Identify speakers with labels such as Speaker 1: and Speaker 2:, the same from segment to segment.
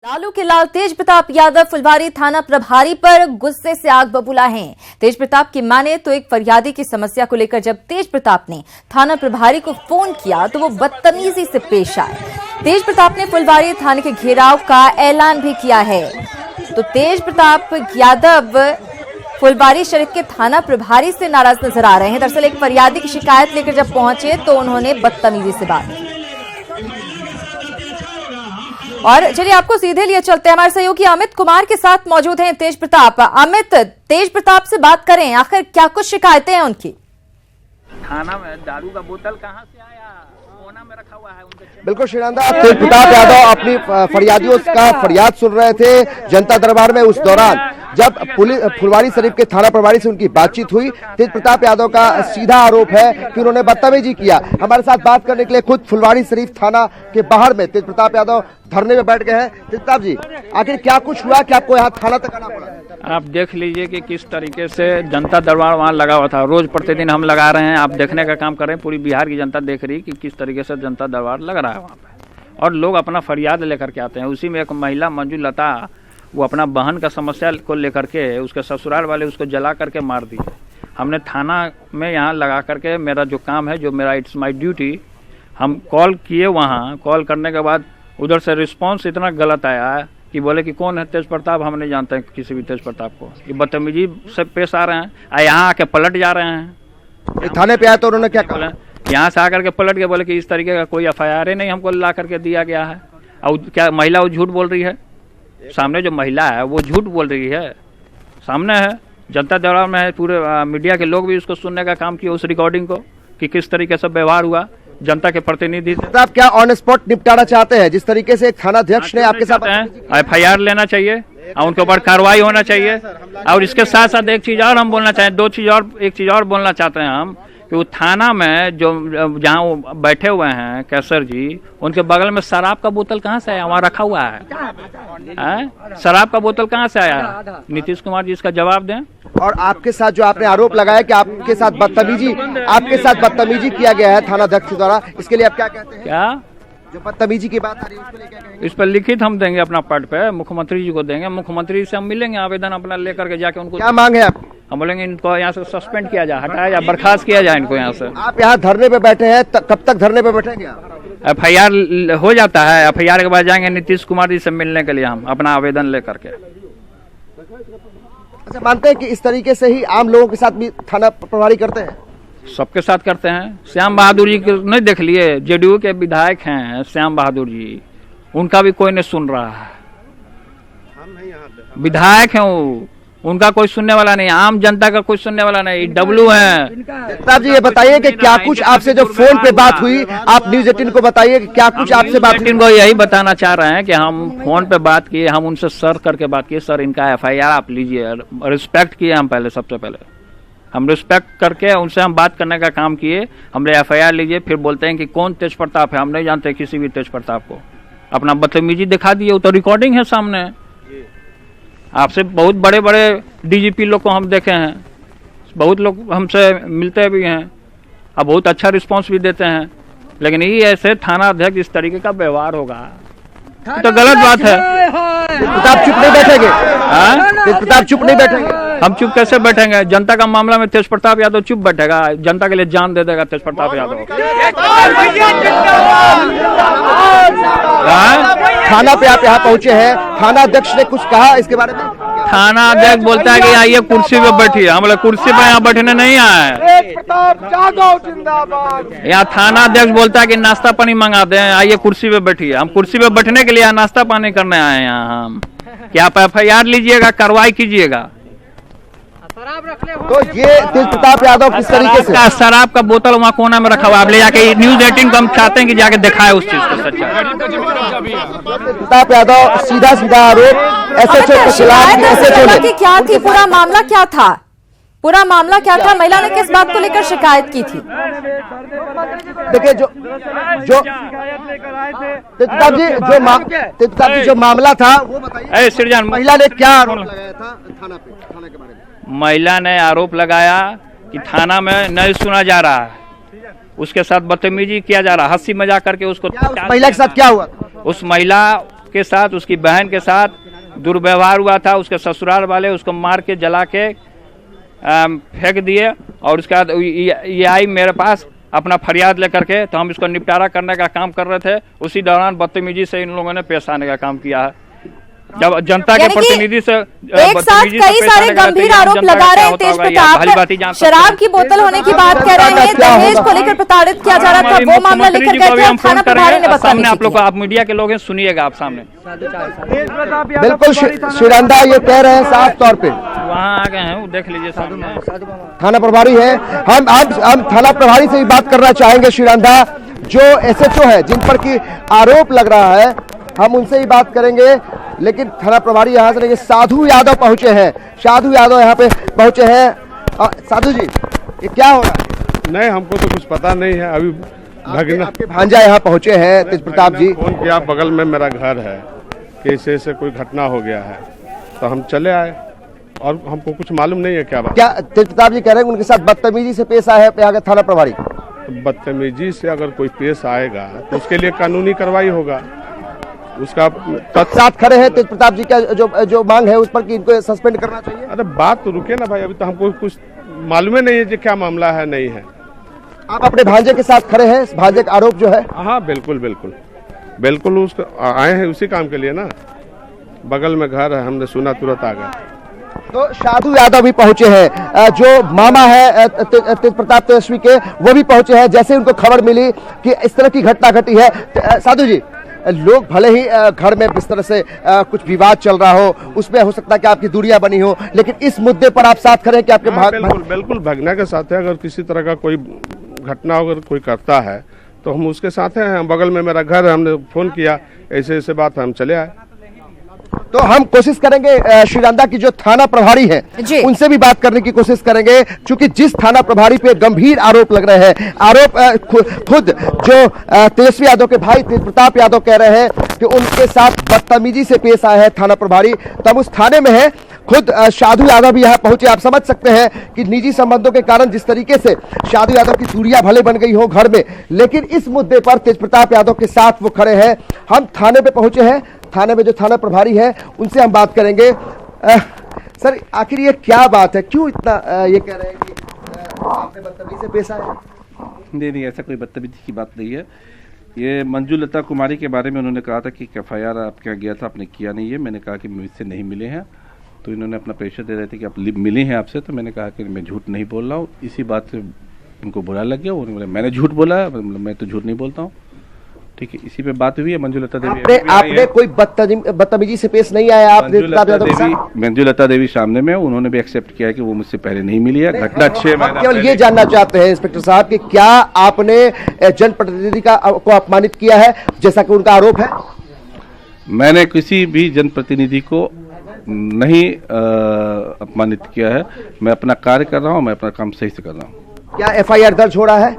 Speaker 1: लालू के लाल तेज प्रताप यादव फुलवारी थाना प्रभारी पर गुस्से से आग बबूला हैं। तेज प्रताप की माने तो एक फरियादी की समस्या को लेकर जब तेज प्रताप ने थाना प्रभारी को फोन किया तो वो बदतमीजी से पेश आए। तेज प्रताप ने फुलवारी थाने के घेराव का ऐलान भी किया है। तो तेज प्रताप यादव फुलवारी शरीफ के थाना प्रभारी से नाराज नजर आ रहे हैं। दरअसल एक फरियादी की शिकायत लेकर जब पहुंचे तो उन्होंने बदतमीजी से बात की। और चलिए आपको सीधे लिए चलते हैं, हमारे सहयोगी अमित कुमार के साथ मौजूद हैं तेज प्रताप। अमित, तेज प्रताप से बात करें, आखिर क्या कुछ शिकायतें हैं उनकी?
Speaker 2: थाना में दारू का बोतल कहाँ से आया, कोना में रखा हुआ है उनके।
Speaker 3: बिल्कुल श्रीनंदा, तेज प्रताप यादव अपनी फरियादियों का फरियाद सुन रहे थे जनता दरबार में। उस दौरान जब फुलवारी शरीफ के थाना प्रभारी से उनकी बातचीत हुई, तेज प्रताप यादव का सीधा आरोप है कि उन्होंने बदतमीजी किया। हमारे साथ बात करने के लिए खुद फुलवारी शरीफ थाना के बाहर में तेज प्रताप यादव धरने में बैठ गए हैं। तेज प्रताप जी, आखिर क्या कुछ हुआ कि आपको यहाँ थाना तक आना पड़ा?
Speaker 2: आप देख लीजिए कि किस तरीके से जनता दरबार वहाँ लगा हुआ था। रोज प्रतिदिन हम लगा रहे हैं, आप देखने का काम कर रहे हैं। पूरी बिहार की जनता देख रही कि किस तरीके से जनता दरबार लग रहा है वहाँ पे, और लोग अपना फरियाद लेकर के आते हैं। उसी में एक महिला मंजू लता, वो अपना बहन का समस्या को लेकर के उसके ससुराल वाले उसको जला करके मार दिए। हमने थाना में यहाँ लगा करके, मेरा जो काम है, जो मेरा इट्स माय ड्यूटी, हम कॉल किए। वहाँ कॉल करने के बाद उधर से रिस्पांस इतना गलत आया कि बोले कि कौन है तेज प्रताप, हम नहीं जानते हैं किसी भी तेज प्रताप को। ये बदतमीजी से पेश आ रहे हैं, यहाँ आके पलट जा रहे हैं।
Speaker 3: थाने पे आए तो उन्होंने क्या कहा?
Speaker 2: यहाँ से आकर के पलट के बोले कि इस तरीके का कोई FIR ही नहीं हमको ला करके दिया गया है। और क्या महिला वो झूठ बोल रही है? सामने जो महिला है वो झूठ बोल रही है, सामने है, जनता दरबार में है। पूरे मीडिया के लोग भी उसको सुनने का काम किया, उस रिकॉर्डिंग को, कि किस तरीके से व्यवहार हुआ जनता के प्रतिनिधि।
Speaker 3: आप क्या ऑन स्पॉट निपटाना चाहते हैं? जिस तरीके से एक थाना अध्यक्ष ने आपके साथ
Speaker 2: FIR लेना चाहिए और उनके ऊपर कार्रवाई होना चाहिए। और इसके साथ साथ एक चीज और हम बोलना चाहें, एक चीज और बोलना चाहते हैं हम, कि वो थाना में जो जहाँ वो बैठे हुए हैं कैसर जी, उनके बगल में शराब का बोतल कहाँ से आया? वहाँ रखा हुआ है, शराब का बोतल कहाँ से आया? नीतीश कुमार जी इसका जवाब दें।
Speaker 3: और आपके साथ जो आपने आरोप लगाया कि आपके साथ बदतमीजी किया गया है थाना अध्यक्ष द्वारा, इसके लिए आप क्या कहते हैं?
Speaker 2: क्या
Speaker 3: जो बदतमीजी की बात आ रही है उसके लिए क्या कहेंगे?
Speaker 2: इस पर लिखित हम देंगे अपना पट पे, मुख्यमंत्री जी को देंगे। मुख्यमंत्री से हम मिलेंगे, आवेदन अपना लेकर के जाके उनको।
Speaker 3: क्या मांग है आपकी?
Speaker 2: हम बोलेंगे इनको यहाँ से सस्पेंड किया जाए, हटाया जाए, बर्खास्त किया जाए इनको यहाँ से।
Speaker 3: आप यहाँ धरने पे बैठे हैं, कब तक धरने पे बैठेंगे आप?
Speaker 2: FIR हो जाता है, FIR के बाद जाएंगे नीतीश कुमार जी से मिलने के लिए, हम अपना आवेदन लेकर के।
Speaker 3: अच्छा, मानते हैं कि इस तरीके से ही आम लोगों के साथ भी थाना प्रभारी करते हैं?
Speaker 2: सबके साथ करते हैं। श्याम बहादुर जी को नहीं देख लिए? JDU के विधायक हैं श्याम बहादुर जी, उनका भी कोई नहीं सुन रहा है। विधायक हैं वो, उनका कोई सुनने वाला नहीं, आम जनता का कोई सुनने वाला नहीं। डब्लू है।
Speaker 3: साहब जी, ये बताइए कि क्या कुछ आपसे जो फोन पे बात हुई, आप न्यूज़ 18 को बताइए कि क्या कुछ आपसे बात हुई?
Speaker 2: को यही बताना चाह रहे हैं कि हम फोन पे बात किए, हम उनसे सर करके बात किए, सर इनका FIR आप लीजिए। रिस्पेक्ट किए हम पहले, सबसे पहले हम रिस्पेक्ट करके उनसे हम बात करने का काम किए। हमने FIR लीजिए, फिर बोलते हैं कि कौन तेज प्रताप है, हम नहीं जानते किसी भी तेज प्रताप को। अपना बदतमीजी दिखा दिए, वो तो रिकॉर्डिंग है सामने। आपसे बहुत बड़े बड़े DGP लोग को हम देखे हैं, बहुत लोग हमसे मिलते भी हैं, अब बहुत अच्छा रिस्पांस भी देते हैं। लेकिन ये ऐसे थाना अध्यक्ष इस तरीके का व्यवहार होगा तो गलत बात है।
Speaker 3: प्रताप चुप नहीं बैठेंगे? प्रताप चुप नहीं बैठेंगे?
Speaker 2: हम चुप कैसे बैठेंगे? जनता का मामला में तेज प्रताप यादव चुप बैठेगा? जनता के लिए जान दे देगा तेज प्रताप यादव।
Speaker 3: थाना पे आप यहाँ पहुँचे हैं, थाना अध्यक्ष ने कुछ कहा इसके बारे में?
Speaker 2: थाना अध्यक्ष बोलता है कि आइए कुर्सी पे बैठिए। हम बोले कुर्सी पे यहाँ बैठने नहीं आए। यहाँ थाना अध्यक्ष बोलता है कि नाश्ता पानी मंगा दें, आइए कुर्सी पे बैठिए। हम कुर्सी पे बैठने के लिए नाश्ता पानी करने आए हैं यहाँ हम, कि आप FIR लीजिएगा, कार्रवाई कीजिएगा।
Speaker 3: तो ये तेज प्रताप यादव किस तरीके से
Speaker 2: शराब का बोतल वहाँ कोना में रखा हुआ, आप ले जाके न्यूज़ 18 को हम चाहते हैं कि जाके दिखाए उस चीज को सच्चा।
Speaker 3: प्रताप यादव सीधा आरोप SHO के खिलाफ।
Speaker 1: क्या थी पूरा मामला, क्या था पूरा मामला, क्या था? महिला ने किस बात को लेकर शिकायत की थी?
Speaker 3: देखिए, जो मामला था वो बताइए। महिला ने क्या आरोप लगाया था थाना के बारे में?
Speaker 2: महिला ने आरोप लगाया कि थाना में नहीं सुना जा रहा है, उसके साथ बदतमीजी किया जा रहा है, हंसी मजाक करके उसको।
Speaker 3: महिला के साथ क्या हुआ?
Speaker 2: उस महिला के साथ, उसकी बहन के साथ दुर्व्यवहार हुआ था। उसके ससुराल वाले उसको मार के जला के फेंक दिए और उसके बाद ये आई मेरे पास अपना फरियाद लेकर के, तो हम इसको निपटारा करने का काम कर रहे थे। उसी दौरान बदतमीजी से इन लोगों ने पेश आने का काम किया है। जब जनता के प्रतिनिधि से
Speaker 1: एक साथ कई सारे गंभीर आरोप लगा रहे हैं तेज प्रताप। शराब की बोतल होने की बात कर रहे हैं, दहेज को लेकर प्रताड़ित किया जा रहा था, वो मामला लेकर गए थे, थाना प्रभारी ने
Speaker 2: सामने आप लोग, आप मीडिया के लोग हैं, सुनिएगा आप सामने।
Speaker 3: बिल्कुल श्रीरंधा ये कह रहे हैं साफ तौर पे,
Speaker 2: वहाँ आ गए हैं, वो देख लीजिए सामने
Speaker 3: थाना प्रभारी है। हम थाना प्रभारी से भी बात करना चाहेंगे। श्रीरंधा जो SHO है जिन पर की आरोप लग रहा है, हम उनसे ही बात करेंगे, लेकिन थाना प्रभारी यहाँ से नहीं, साधु यादव पहुंचे हैं। साधु यादव यहाँ पे पहुंचे हैं। साधु जी ये क्या हो रहा है?
Speaker 4: नहीं, हमको तो कुछ पता नहीं है। अभी
Speaker 3: आपके भांजा यहाँ पहुंचे हैं तेज प्रताप जी।
Speaker 4: फोन किया, बगल में मेरा घर है कि ऐसे कोई घटना हो गया है, तो हम चले आए और हमको कुछ मालूम नहीं है क्या बात।
Speaker 3: क्या तेज प्रताप जी कह रहे हैं उनके साथ बदतमीजी से पेश आया है यहाँ के थाना प्रभारी?
Speaker 4: तो बदतमीजी से अगर कोई पेश आएगा तो उसके लिए कानूनी कार्रवाई होगा। उसका
Speaker 3: साथ खड़े हैं तेज प्रताप जी का जो मांग है उस पर कि इनको सस्पेंड करना चाहिए।
Speaker 4: अरे बात तो रुके ना भाई, अभी तो हमको कुछ मालूम नहीं है कि क्या मामला है नहीं है।
Speaker 3: आप अपने भांजे के साथ खड़े हैं, भांजे का आरोप जो है?
Speaker 4: हाँ बिल्कुल बिल्कुल बिल्कुल, उसको आए हैं उसी काम के लिए ना, बगल में घर है, हमने सुना तुरंत आ गए।
Speaker 3: तो साधु यादव भी पहुंचे हैं, जो मामा है तेज प्रताप तेजस्वी के, वो भी पहुंचे हैं। जैसे उनको खबर मिली कि इस तरह की घटना घटी है, साधु जी लोग भले ही घर में बिस्तर से कुछ विवाद चल रहा हो, उसमें हो सकता है कि आपकी दूरियां बनी हो, लेकिन इस मुद्दे पर आप साथ खड़े हैं कि आपके
Speaker 4: बिल्कुल भगना के साथ है। अगर किसी तरह का कोई घटना अगर कोई करता है तो हम उसके साथ हैं। बगल में मेरा घर है, हमने फोन किया, ऐसे बात है, हम चले आए।
Speaker 3: तो हम कोशिश करेंगे श्रीरंधा की जो थाना प्रभारी है उनसे भी बात करने की कोशिश करेंगे, क्योंकि जिस थाना प्रभारी पे गंभीर आरोप लग रहे हैं, आरोप खुद जो तेजस्वी यादव के भाई तेज प्रताप यादव कह रहे हैं कि उनके साथ बदतमीजी से पेश आया है थाना प्रभारी, तब उस थाने में है। खुद साधु यादव भी यहाँ पहुंचे। आप समझ सकते हैं कि निजी संबंधों के कारण जिस तरीके से साधु यादव की दूरियां भले बन गई हो घर में, लेकिन इस मुद्दे पर तेज प्रताप यादव के साथ वो खड़े हैं। हम थाने पे पहुंचे हैं, थाने में जो थाना प्रभारी है उनसे हम बात करेंगे। सर आखिर ये क्या बात है, क्यों इतना ये कह रहे हैं कि आपने बदतमीजी से पेश आए?
Speaker 5: नहीं, ऐसा कोई बदतमीजी की बात नहीं है। ये मंजुलता कुमारी के बारे में उन्होंने कहा था कि FIR आपके यहाँ गया था, आपने किया नहीं है। मैंने कहा कि मुझसे नहीं मिले हैं, तो इन्होंने अपना पेशा दे रहे थे कि आप मिले हैं आपसे, तो मैंने कहा कि मैं झूठ नहीं बोल रहा हूँ। इसी बात से उनको बुरा लग गया, उन्होंने मैंने झूठ बोला, मैं तो झूठ नहीं बोलता हूँ। ठीक है, इसी पे बात हुई है। मंजुलता देवी
Speaker 3: आपने कोई बदतमीजी से पेश नहीं आया? आप
Speaker 5: मंजुलता देवी सामने में, उन्होंने भी एक्सेप्ट किया है कि वो मुझसे पहले नहीं मिली है। घटना 6 महीने
Speaker 3: केवल ये जानना चाहते हैं इंस्पेक्टर साहब कि क्या आपने जनप्रतिनिधि को अपमानित किया है जैसा कि उनका आरोप है?
Speaker 5: मैंने किसी भी जनप्रतिनिधि को नहीं अपमानित किया है। मैं अपना कार्य कर रहा हूँ, मैं अपना काम सही से कर रहा हूँ।
Speaker 3: क्या FIR दर्ज हो रहा है?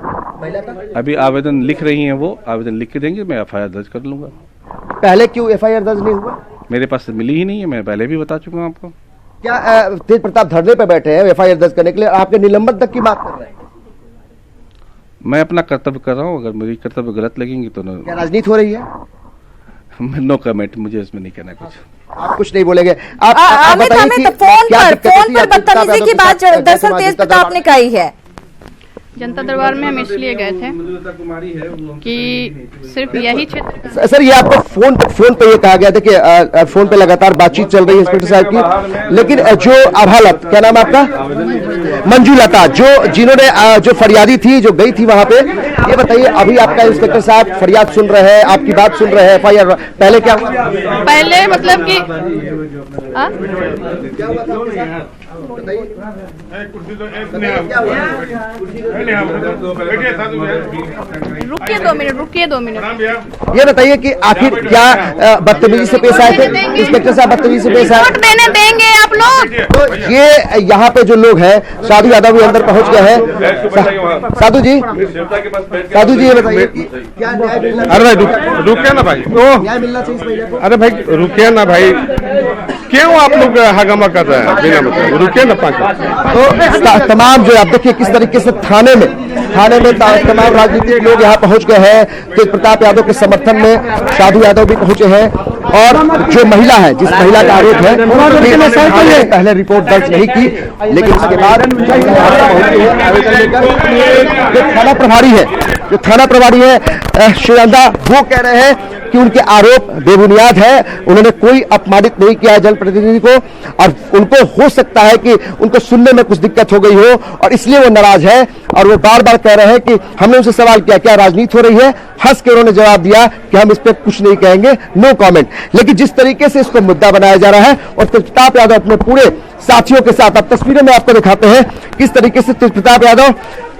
Speaker 5: अभी आवेदन लिख रही हैं वो, आवेदन लिख के देंगे, मैं FIR दर्ज कर लूंगा।
Speaker 3: पहले क्यों FIR दर्ज नहीं हुआ?
Speaker 5: मेरे पास मिली ही नहीं है, मैं पहले भी बता चुका हूँ आपको।
Speaker 3: क्या तेज प्रताप धरने पे बैठे हैं FIR दर्ज करने के लिए, आपके निलंबन तक की बात कर रहे हैं?
Speaker 5: मैं अपना कर्तव्य कर रहा हूँ, अगर मेरी कर्तव्य गलत लगेंगे तो
Speaker 3: क्या राजनीति हो रही है?
Speaker 5: नो कमेंट, मुझे इसमें नहीं कहना कुछ।
Speaker 3: आप कुछ नहीं बोलेंगे।
Speaker 1: फोन पर बदतमीजी की बात दरअसल तेज प्रताप ने कही है।
Speaker 6: जनता दरबार में हम इसलिए गए थे कि सिर्फ यही क्षेत्र।
Speaker 3: सर ये आपको फोन पे ये कहा गया था कि फोन पे लगातार बातचीत चल रही है इंस्पेक्टर साहब की, लेकिन जो अभालत, क्या नाम है आपका? मंजुलता, जिन्होंने जो फरियादी थी, जो गई थी वहां पे, ये बताइए अभी आपका इंस्पेक्टर साहब फरियाद सुन रहे हैं, आपकी बात सुन रहे हैं, FIR पहले क्या हुआ?
Speaker 6: पहले मतलब कि रुकिए 2 मिनट।
Speaker 3: ये बताइए कि आखिर क्या बदतमीजी से पेश आए थे इंस्पेक्टर साहब? बदतमीजी से पेश आए
Speaker 6: देने देंगे आप लोग?
Speaker 3: तो ये यहाँ पे जो लोग हैं, साधु यादव भी अंदर पहुंच गए हैं। साधु जी ये बताइए क्या न्याय मिलना?
Speaker 4: अरे भाई रुकिए ना भाई,
Speaker 3: न्याय मिलना चाहिए।
Speaker 4: अरे भाई रुकिए ना भाई, क्यों आप लोग हंगामा कर रहे हैं बिना मतलब? रुकिए ना 5 मिनट।
Speaker 3: तो तमाम जो आप देखिए किस तरीके से थाने में तमाम राजनीतिक लोग यहाँ पहुंच गए हैं। तेज प्रताप यादव के समर्थन में साधु यादव भी पहुंचे हैं। और जो महिला है, जिस महिला का आरोप है कि पहले रिपोर्ट दर्ज नहीं की, लेकिन उसके बाद आवेदन लेकर जो थाना प्रभारी है, शिवानंदा, वो कह रहे हैं कि उनके आरोप बेबुनियाद है। उन्होंने कोई अपमानित नहीं किया है जनप्रतिनिधि को, और उनको हो सकता है कि उनको सुनने में कुछ दिक्कत हो गई हो और इसलिए वो नाराज है। और वो बार बार कह रहे हैं कि हमने उनसे सवाल किया क्या राजनीति हो रही है, हंस के उन्होंने जवाब दिया कि हम इस पर कुछ नहीं कहेंगे, नो कमेंट। लेकिन जिस तरीके से इसको मुद्दा बनाया जा रहा है और तेज प्रताप यादव अपने पूरे साथियों के साथ, अब तस्वीरें में आपको दिखाते हैं किस तरीके से तेज प्रताप यादव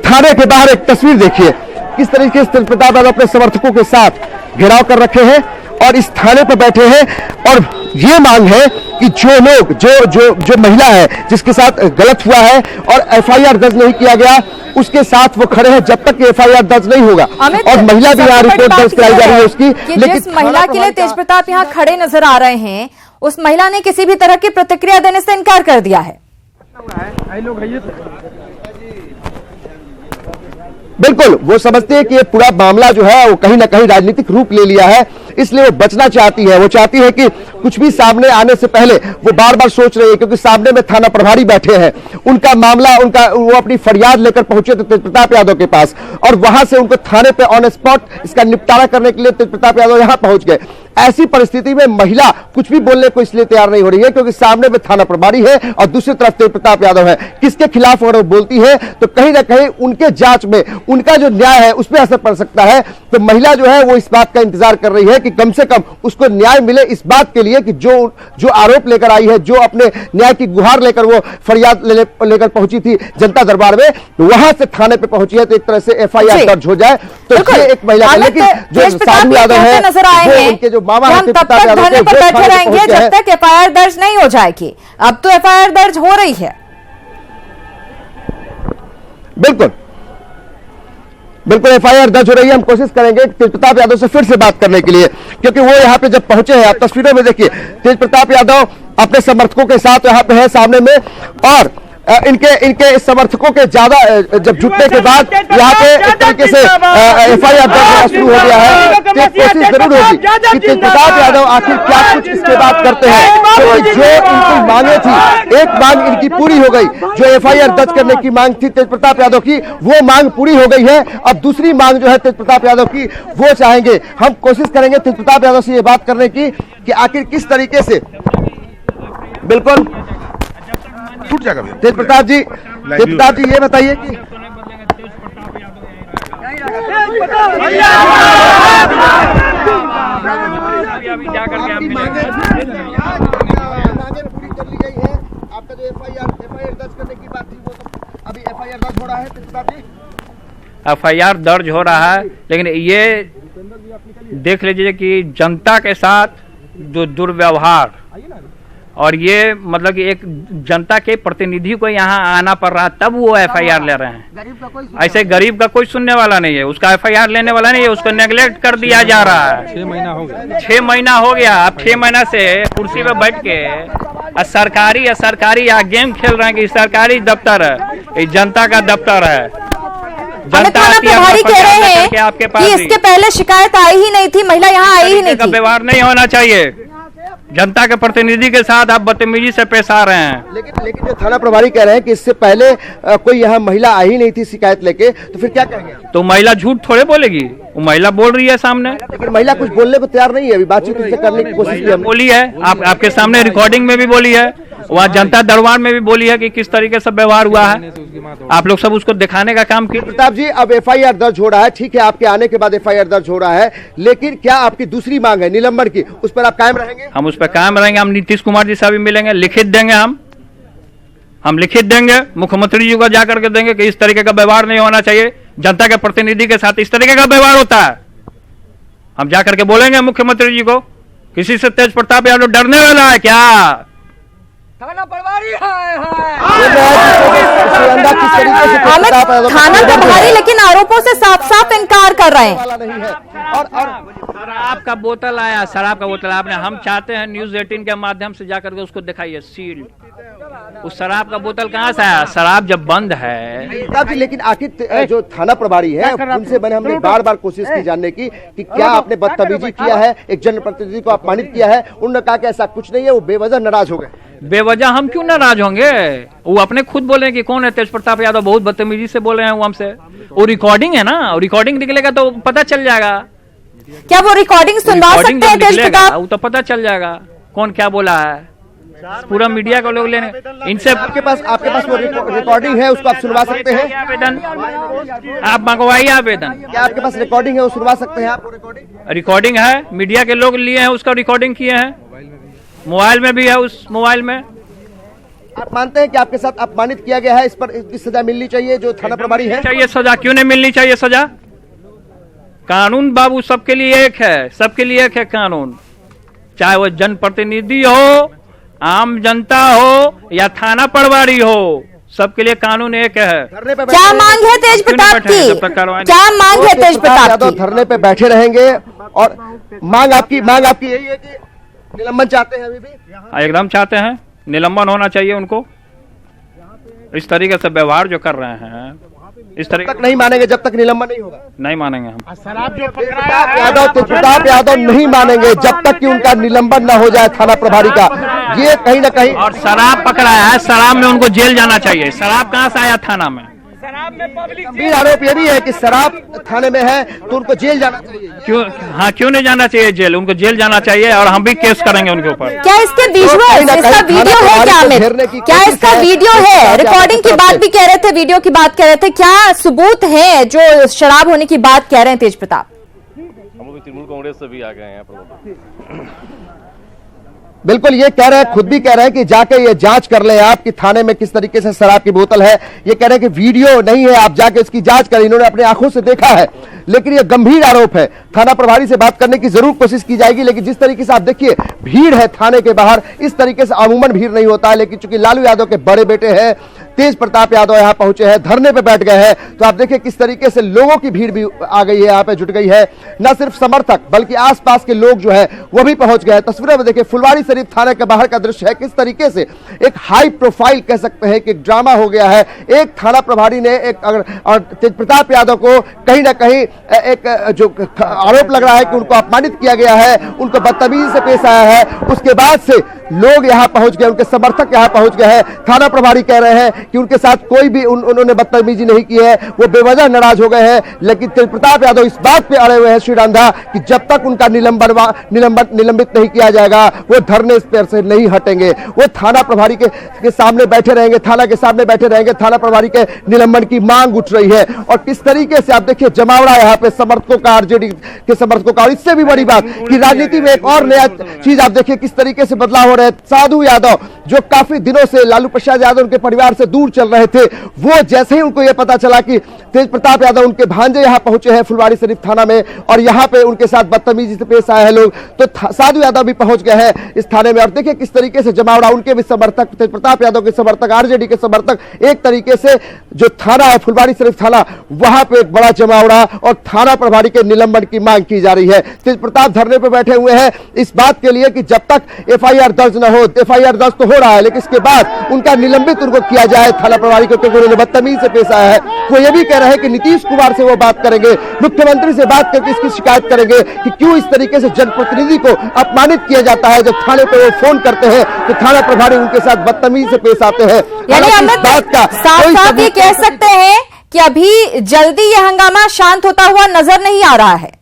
Speaker 3: थाने के बाहर, एक तस्वीर देखिए किस तरीके से तेज प्रताप यादव अपने समर्थकों के साथ घेराव कर रखे हैं और इस थाने पर बैठे हैं। और ये मांग है कि जो लोग जो महिला है जिसके साथ गलत हुआ है और एफआईआर दर्ज नहीं किया गया, उसके साथ वो खड़े हैं जब तक एफआईआर दर्ज नहीं होगा। और महिला भी यहाँ रिपोर्ट दर्ज कराई जा रही है उसकी,
Speaker 1: लेकिन जिस महिला के लिए तेज प्रताप यहाँ खड़े नजर आ रहे हैं, उस महिला ने किसी भी तरह की प्रतिक्रिया देने से इनकार कर दिया है।
Speaker 3: बिल्कुल, वो समझते हैं कि ये पूरा मामला जो है वो कहीं ना कहीं राजनीतिक रूप ले लिया है, इसलिए वो बचना चाहती है। वो चाहती है कि कुछ भी सामने आने से पहले वो बार बार सोच रही है, क्योंकि सामने में थाना प्रभारी बैठे हैं, उनका मामला, वो अपनी फरियाद लेकर पहुंचे थे तेज प्रताप यादव के पास, और वहां से उनको थाने पे ऑन स्पॉट इसका निपटारा करने के लिए तेज प्रताप यादव यहां पहुंच गए। ऐसी परिस्थिति में महिला कुछ भी बोलने को इसलिए तैयार नहीं हो रही है क्योंकि सामने में थाना प्रभारी है और दूसरी तरफ तेज प्रताप यादव है। किसके खिलाफ अगर वो बोलती है तो कहीं ना कहीं उनके जांच में उनका जो न्याय है उस पर असर पड़ सकता है। तो महिला जो है वो इस बात का इंतजार कर रही है कि कम से कम उसको न्याय मिले, इस बात के लिए कि जो आरोप लेकर आई है, जो अपने न्याय की गुहार लेकर वो फरियाद लेकर पहुंची थी जनता दरबार में, वहां से थाने पे पहुंची है, तो एक तरह से एफआईआर दर्ज हो जाए। तो ये एक महिला, लेकिन जो साधु यादव है वो उनके जो मामा
Speaker 1: हम तब तक धरने पर बैठे रहेंगे जब तक एफआईआर दर्ज नहीं हो जाएगी। अब तो एफआईआर दर्ज हो रही है।
Speaker 3: बिल्कुल एफआईआर दर्ज हो रही है। हम कोशिश करेंगे तेज प्रताप यादव से फिर से बात करने के लिए, क्योंकि वो यहाँ पे जब पहुंचे हैं, आप तस्वीरों में देखिए तेज प्रताप यादव अपने समर्थकों के साथ यहाँ पे है सामने में, और इनके समर्थकों के ज्यादा जब जुटने के बाद यहाँ पे एक तरीके से एफआईआर दर्ज होना शुरू हो गया है। कोशिश जरूर होगी कि तेज प्रताप यादव आखिर क्या कुछ इसके बाद करते हैं, क्योंकि जो इनकी मांगे थी, एक मांग इनकी पूरी हो गई, जो एफआईआर दर्ज करने की मांग थी तेज प्रताप यादव की, वो मांग पूरी हो गई है। अब दूसरी मांग जो है तेज प्रताप यादव की, वो चाहेंगे। हम कोशिश करेंगे तेज प्रताप यादव से ये बात करने की कि आखिर किस तरीके से, बिल्कुल
Speaker 4: छूट जाएगा
Speaker 3: तेज प्रताप जी, ये बताइए कि आपका जो एफआईआर दर्ज करने की बात थी, वो तो अभी एफआईआर दर्ज हो रहा है तेज प्रताप जी?
Speaker 2: एफआईआर दर्ज हो रहा है, लेकिन ये देख लीजिए कि जनता के साथ जो दुर्व्यवहार, और ये मतलब कि एक जनता के प्रतिनिधि को यहाँ आना पड़ रहा, तब वो एफआईआर ले रहे हैं। ऐसे गरीब का कोई सुनने वाला नहीं है, उसका एफआईआर लेने वाला नहीं है, उसको नेग्लेक्ट कर दिया जा रहा है। 6 महीना हो गया। आप 6 महीना से कुर्सी पे बैठ के सरकारी या गेम खेल रहे हैं कि सरकारी दफ्तर है, ये जनता का दफ्तर है।
Speaker 1: जनता प्रभारी कह रहे हैं कि इसके पहले शिकायत आई ही नहीं थी, महिला यहाँ आई ही नहीं थी।
Speaker 2: व्यवहार नहीं होना चाहिए, जनता के प्रतिनिधि के साथ आप बदतमीजी से पेश आ रहे हैं।
Speaker 3: लेकिन जो थाना प्रभारी कह रहे हैं कि इससे पहले कोई यहाँ महिला आई नहीं थी शिकायत लेके, तो फिर क्या कहेंगे?
Speaker 2: तो महिला झूठ थोड़े बोलेगी, वो महिला बोल रही है सामने।
Speaker 3: लेकिन महिला कुछ बोलने को तैयार नहीं है, अभी बातचीत उससे करने की कोशिश की
Speaker 2: बोली है, आपके सामने रिकॉर्डिंग में भी बोली है, वहाँ जनता दरबार में भी बोली है कि किस तरीके से व्यवहार हुआ है। आप लोग सब उसको दिखाने का काम किए।
Speaker 3: प्रताप जी, अब एफआईआर दर्ज हो रहा है, ठीक है, आपके आने के बाद एफआईआर दर्ज हो रहा है, लेकिन क्या आपकी दूसरी मांग है निलंबन की, उस पर आप कायम रहेंगे?
Speaker 2: हम उस पर कायम रहेंगे। हम नीतीश कुमार जी से भी मिलेंगे, लिखित देंगे, हम लिखित देंगे, मुख्यमंत्री जी को जाकर के देंगे कि इस तरीके का व्यवहार नहीं होना चाहिए, जनता के प्रतिनिधि के साथ इस तरीके का व्यवहार होता है। हम जाकर के बोलेंगे मुख्यमंत्री जी को, किसी से तेज प्रताप यादव डरने वाला है क्या?
Speaker 1: थाना प्रभारी लेकिन आरोपों से साफ साफ इनकार कर रहे हैं।
Speaker 3: नहीं है और
Speaker 2: शराब का बोतल आया, शराब का बोतल आपने, हम चाहते हैं न्यूज 18 के माध्यम से जाकर के उसको दिखाइए सील। उस शराब का बोतल कहाँ से आया? शराब जब बंद है।
Speaker 3: लेकिन आखिर जो थाना प्रभारी है उनसे हमने बार बार कोशिश की जानने की कि क्या आपने बदतमीजी किया है, एक जनप्रतिनिधि को अपमानित किया है। उन्होंने कहा कि ऐसा कुछ नहीं है, वो बेवजह नाराज हो गए।
Speaker 2: बेवजह हम क्यों नाराज होंगे? वो अपने खुद बोले कि कौन है तेज प्रताप यादव, बहुत बदतमीजी से बोल रहे हैं वो हमसे। वो रिकॉर्डिंग है ना, रिकॉर्डिंग निकलेगा तो पता चल जाएगा।
Speaker 1: क्या वो रिकॉर्डिंग सुनवा सकते हैं तेज प्रताप?
Speaker 2: वो तो पता चल जाएगा कौन क्या बोला है। पूरा मीडिया को लोग लेने इनसे। आपके पास
Speaker 3: वो रिकॉर्डिंग है, उसको आप सुनवा सकते हैं?
Speaker 2: आवेदन आप मंगवाइए आवेदन।
Speaker 3: क्या आपके पास रिकॉर्डिंग है, वो सुनवा सकते हैं आप?
Speaker 2: रिकॉर्डिंग है, मीडिया के लोग लिए हैं, उसका रिकॉर्डिंग किए हैं, मोबाइल में भी है। उस मोबाइल में
Speaker 3: आप मानते हैं कि आपके साथ अपमानित किया गया है, इस पर इसकी सजा मिलनी चाहिए जो थाना प्रभारी है?
Speaker 2: चाहिए सजा, क्यों नहीं मिलनी चाहिए सजा? कानून बाबू सबके लिए एक है, सबके लिए एक है कानून। चाहे वो जनप्रतिनिधि हो, आम जनता हो या थाना प्रभारी हो, सबके लिए कानून एक है।
Speaker 1: क्या मांग है तेज प्रताप की? क्या मांग है तेज प्रताप की?
Speaker 3: धरने पे बैठे रहेंगे और मांग आपकी यही है कि निलंबन चाहते हैं? अभी भी
Speaker 2: एकदम चाहते हैं, निलंबन होना चाहिए उनको। इस तरीके से व्यवहार जो कर रहे हैं, इस तरीके
Speaker 3: तक नहीं मानेंगे जब तक निलंबन नहीं होगा।
Speaker 2: नहीं मानेंगे हम।
Speaker 3: तेज प्रताप यादव नहीं मानेंगे जब तक कि उनका निलंबन न हो जाए थाना प्रभारी का। ये कहीं ना कहीं,
Speaker 2: और शराब पकड़ाया है, शराब में उनको जेल जाना चाहिए। शराब कहाँ से आया थाना में?
Speaker 3: गंभीर आरोप ये भी है कि शराब थाने में है तो उनको जेल जाना चाहिए।
Speaker 2: क्यों? हाँ, क्यों नहीं जाना चाहिए जेल? उनको जेल जाना चाहिए और हम भी केस करेंगे उनके ऊपर।
Speaker 1: क्या इसके विजुअल, इसका वीडियो है क्या अमित? क्या इसका वीडियो है? रिकॉर्डिंग की बात भी कह रहे थे, वीडियो की बात कह रहे थे। क्या सबूत है जो शराब होने की बात कह रहे हैं तेज प्रताप?
Speaker 7: हम लोग तृणमूल कांग्रेस से भी आ गए हैं।
Speaker 3: बिल्कुल, ये कह रहे हैं, खुद भी कह रहे हैं कि जाके ये जांच कर लें आप कि थाने में किस तरीके से शराब की बोतल है। ये कह रहे हैं कि वीडियो नहीं है, आप जाके इसकी जांच करें। इन्होंने अपनी आंखों से देखा है, लेकिन ये गंभीर आरोप है। थाना प्रभारी से बात करने की जरूर कोशिश की जाएगी, लेकिन जिस तरीके से आप देखिए भीड़ है थाने के बाहर, इस तरीके से अमूमन भीड़ नहीं होता है। लेकिन चूंकि लालू यादव के बड़े बेटे हैं तेज प्रताप यादव यहाँ पहुंचे हैं, धरने पे बैठ गए हैं, तो आप देखिए किस तरीके से लोगों की भीड़ भी आ गई है, यहाँ पे जुट गई है। न सिर्फ समर्थक बल्कि आसपास के लोग जो है वो भी पहुंच गए हैं। तस्वीरों में देखिए फुलवारी शरीफ थाने के बाहर का दृश्य है, किस तरीके से एक हाई प्रोफाइल कह सकते हैं कि ड्रामा हो गया है। एक थाना प्रभारी ने और तेज प्रताप यादव को कहीं ना कहीं एक जो आरोप लग रहा है कि उनको अपमानित किया गया है, उनको बदतमीजी से पेश आया है, उसके बाद से लोग यहाँ पहुंच गए, उनके समर्थक यहाँ पहुंच गए हैं। थाना प्रभारी कह रहे हैं कि उनके साथ कोई भी उन्होंने बदतमीजी नहीं की है, वो बेवजह नाराज हो गए हैं। लेकिन तेज प्रताप यादव इस बात पे अड़े हुए हैं श्रीरांधा कि जब तक उनका निलंबित नहीं किया जाएगा वो धरने पर से नहीं हटेंगे। वो थाना प्रभारी के सामने बैठे रहेंगे, थाना के सामने बैठे रहेंगे। थाना प्रभारी के निलंबन की मांग उठ रही है और किस तरीके से आप देखिए जमावड़ा यहाँ पे समर्थकों का, आरजेडी के समर्थकों का। और इससे भी बड़ी बात कि राजनीति में एक और नया चीज आप देखिए किस तरीके से बदलाव हो रहे हैं। साधु यादव जो काफी दिनों से लालू प्रसाद यादव उनके परिवार से दूर चल रहे थे, वो जैसे ही उनको यह पता चला कि तेज प्रताप यादव उनके भांजे यहां पहुंचे हैं फुलवारी शरीफ थाना में और यहां पे उनके साथ बदतमीजी से पेश आए हैं लोग, तो साधु यादव भी पहुंच गए हैं इस थाने में। और देखिए किस तरीके से जमावड़ा, उनके भी समर्थक, तेज प्रताप यादव के समर्थक, आरजेडी के समर्थक, एक तरीके से जो थाना है फुलवारी शरीफ थाना, वहां पे एक बड़ा जमावड़ा और थाना प्रभारी के निलंबन की मांग की जा रही है। तेज प्रताप धरने पर बैठे हुए हैं इस बात के लिए कि जब तक एफआईआर दर्ज न हो, एफआईआर दर्ज तो हो रहा है लेकिन इसके बाद उनका निलंबित उनको किया जाए थाना प्रभारी को, क्योंकि उन्होंने बदतमीजी से पेश आया है। वो ये भी कह रहे हैं कि नीतीश कुमार से वो बात करेंगे, मुख्यमंत्री से बात करके इसकी शिकायत करेंगे कि क्यों इस तरीके से जनप्रतिनिधि को अपमानित किया जाता है। जब थाने पे वो फोन करते हैं तो थाना प्रभारी उनके साथ बदतमीजी से पेश आते हैं।
Speaker 1: यानी अमित साफ-साफ ये कह सकते हैं कि अभी जल्दी ये हंगामा शांत होता हुआ नजर नहीं आ रहा है।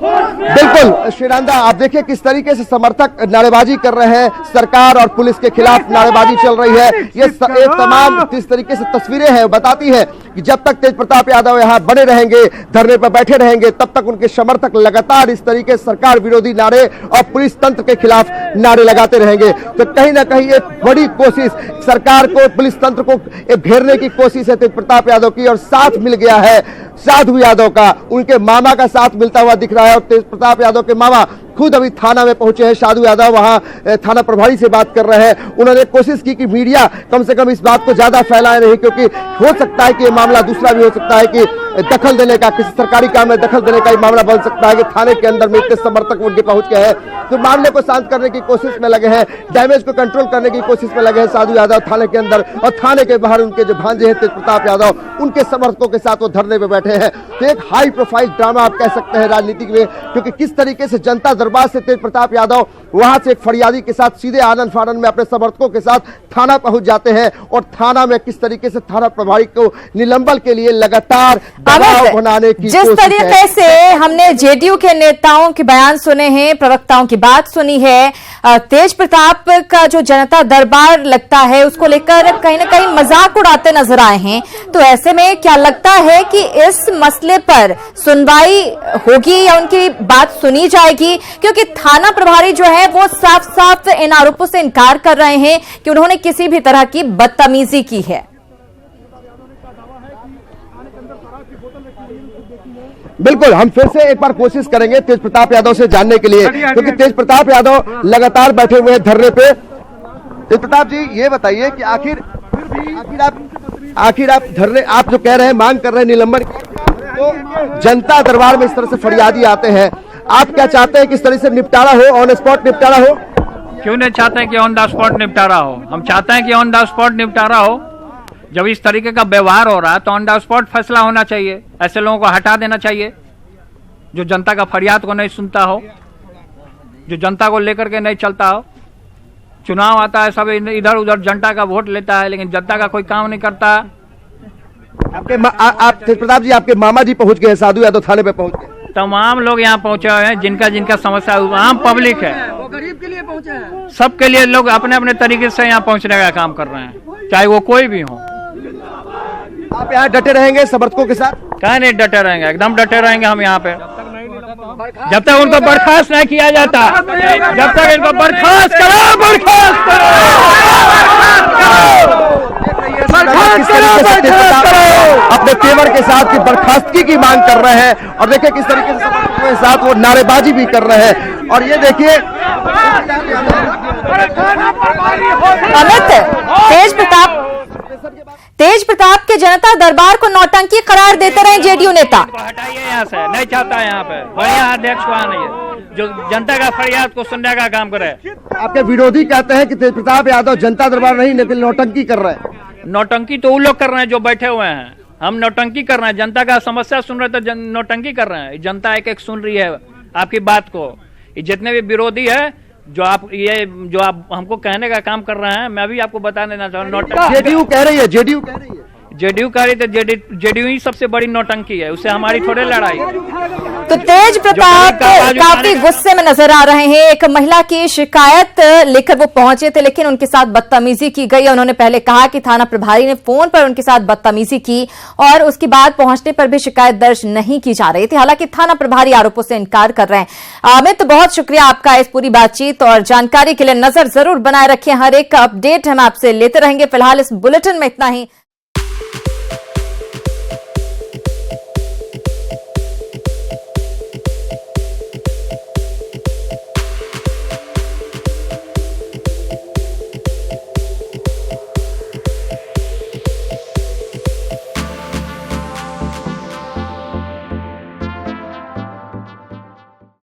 Speaker 3: बिल्कुल श्रीरांधा, आप देखिए किस तरीके से समर्थक नारेबाजी कर रहे हैं, सरकार और पुलिस के खिलाफ नारेबाजी चल रही है। ये तमाम किस तरीके से तस्वीरें हैं बताती है कि जब तक तेज प्रताप यादव यहाँ बने रहेंगे, धरने पर बैठे रहेंगे, तब तक उनके समर्थक लगातार इस तरीके से सरकार विरोधी नारे और पुलिस तंत्र के खिलाफ नारे लगाते रहेंगे। तो कहीं ना कहीं एक बड़ी कोशिश सरकार को, पुलिस तंत्र को एक घेरने की कोशिश है तेज प्रताप यादव की, और साथ मिल गया है साधु यादव का, उनके मामा का साथ मिलता हुआ दिख रहा है। और तेज प्रताप यादव के मामा खुद अभी थाना में पहुंचे हैं साधु यादव, वहां थाना प्रभारी से बात कर रहे हैं। उन्होंने कोशिश की कि मीडिया कम से कम इस बात को ज्यादा फैलाए नहीं, क्योंकि हो सकता है कि ये मामला दूसरा भी हो सकता है कि दखल देने का, किसी सरकारी काम में दखल देने का ये मामला बन सकता है कि थाने के अंदर में इतने समर्थक उनके पहुंच गए हैं। तो मामले को शांत करने की कोशिश में लगे हैं, डैमेज को कंट्रोल करने की कोशिश में लगे हैं साधु यादव थाने के अंदर, और थाने के बाहर उनके जो भांजे हैं तेज प्रताप यादव, उनके समर्थकों के साथ वो धरने पे बैठे हैं। तो एक हाई प्रोफाइल ड्रामा आप कह सकते हैं राजनीतिक में, क्योंकि किस तरीके से जनता दरबार से तेज प्रताप यादव वहां से एक फरियादी के साथ सीधे आनंद फानन में अपने समर्थकों के साथ थाना पहुंच जाते हैं, और थाना में किस तरीके से थाना प्रभारी को निलंबन के लिए लगातार दबाव बनाने की
Speaker 1: जिस तरीके से हमने जेडीयू के नेताओं के बयान सुने हैं, प्रवक्ताओं की बात सुनी है, तेज प्रताप का जो जनता दरबार लगता है उसको लेकर कहीं ना कहीं मजाक उड़ाते नजर आए हैं। तो ऐसे में क्या लगता है कि इस मसले पर सुनवाई होगी या उनकी बात सुनी जाएगी? क्योंकि थाना प्रभारी जो है वो साफ साफ इन आरोपों से इनकार कर रहे हैं कि उन्होंने किसी भी तरह की बदतमीजी की है।
Speaker 3: बिल्कुल, हम फिर से एक बार कोशिश करेंगे तेज प्रताप यादव से जानने के लिए, क्योंकि तेज प्रताप यादव लगातार बैठे हुए हैं धरने पे। तेज प्रताप जी, ये बताइए कि आखिर आप धरने, आप जो कह रहे हैं, मांग कर रहे हैं निलंबन, तो जनता दरबार में इस तरह से फरियादी आते हैं, आप क्या चाहते हैं कि इस तरह से निपटारा हो, ऑन स्पॉट निपटारा हो?
Speaker 2: क्यों नहीं चाहते हैं कि ऑन द स्पॉट निपटारा हो? हम चाहते हैं कि ऑन द स्पॉट निपटारा हो। जब इस तरीके का व्यवहार हो रहा है तो ऑन द स्पॉट फैसला होना चाहिए। ऐसे लोगों को हटा देना चाहिए जो जनता का फरियाद को नहीं सुनता हो, जो जनता को लेकर के नहीं चलता हो। चुनाव आता है, सब इधर उधर जनता का वोट लेता है, लेकिन जनता का कोई काम नहीं करता।
Speaker 3: आप तेज प्रताप जी, आपके मामा जी पहुंच गए, साधु यादव थाने पे पहुंच गए,
Speaker 2: तमाम लोग यहाँ पहुंचे हुए हैं, जिनका जिनका समस्या आम पब्लिक है,
Speaker 8: वो गरीब के लिए पहुंचे हैं।
Speaker 2: सबके लिए लोग अपने अपने तरीके से यहाँ पहुंचने का काम कर रहे हैं, चाहे वो कोई भी हो।
Speaker 3: आप यहाँ डटे रहेंगे समर्थकों के साथ?
Speaker 2: कहीं नहीं डटे रहेंगे, एकदम डटे रहेंगे हम यहाँ पे, जब तक उनको बर्खास्त नहीं किया जाता, जब तक इनको बर्खास्त
Speaker 3: अपने तेवर के साथ की बर्खास्तगी की मांग कर रहे हैं, और देखिए किस तरीके से समर्थकों के साथ वो नारेबाजी भी कर रहे हैं। और ये देखिए
Speaker 1: अमित, तेज प्रताप के जनता दरबार को नौटंकी करार देते रहे जेडीयू नेता।
Speaker 2: हटाइए यहाँ से, नहीं चाहता यहाँ पे बढ़िया अध्यक्ष वहाँ नहीं है जो जनता का फरियाद को सुनने का काम करे।
Speaker 3: आपके विरोधी कहते हैं कि तेज प्रताप यादव जनता दरबार नहीं, लेकिन नौटंकी कर रहे हैं।
Speaker 2: नौटंकी तो वो लोग कर रहे हैं जो बैठे हुए हैं, हम नौटंकी कर रहे हैं। जनता का समस्या सुन रहे तो नौटंकी कर रहे हैं। जनता एक एक सुन रही है आपकी बात को। जितने भी विरोधी है, जो आप हमको कहने का काम कर रहे हैं, मैं भी आपको बता देना चाहूँ।
Speaker 3: जेडीयू कह रही है,
Speaker 2: जेडीयू कह रही तो जेडीयू ही सबसे बड़ी नौटंकी है, उससे हमारी थोड़े लड़ाई।
Speaker 1: तो तेज प्रताप काफी गुस्से में नजर आ रहे हैं। एक महिला की शिकायत लेकर वो पहुंचे थे, लेकिन उनके साथ बदतमीजी की गई। उन्होंने पहले कहा कि थाना प्रभारी ने फोन पर उनके साथ बदतमीजी की, और उसके बाद पहुंचने पर भी शिकायत दर्ज नहीं की जा रही थी। हालांकि थाना प्रभारी आरोपों से इनकार कर रहे हैं। अमित, बहुत शुक्रिया आपका इस पूरी बातचीत और जानकारी के लिए। नजर जरूर बनाए रखें, हर एक अपडेट हम आपसे लेते रहेंगे। फिलहाल इस बुलेटिन में इतना ही।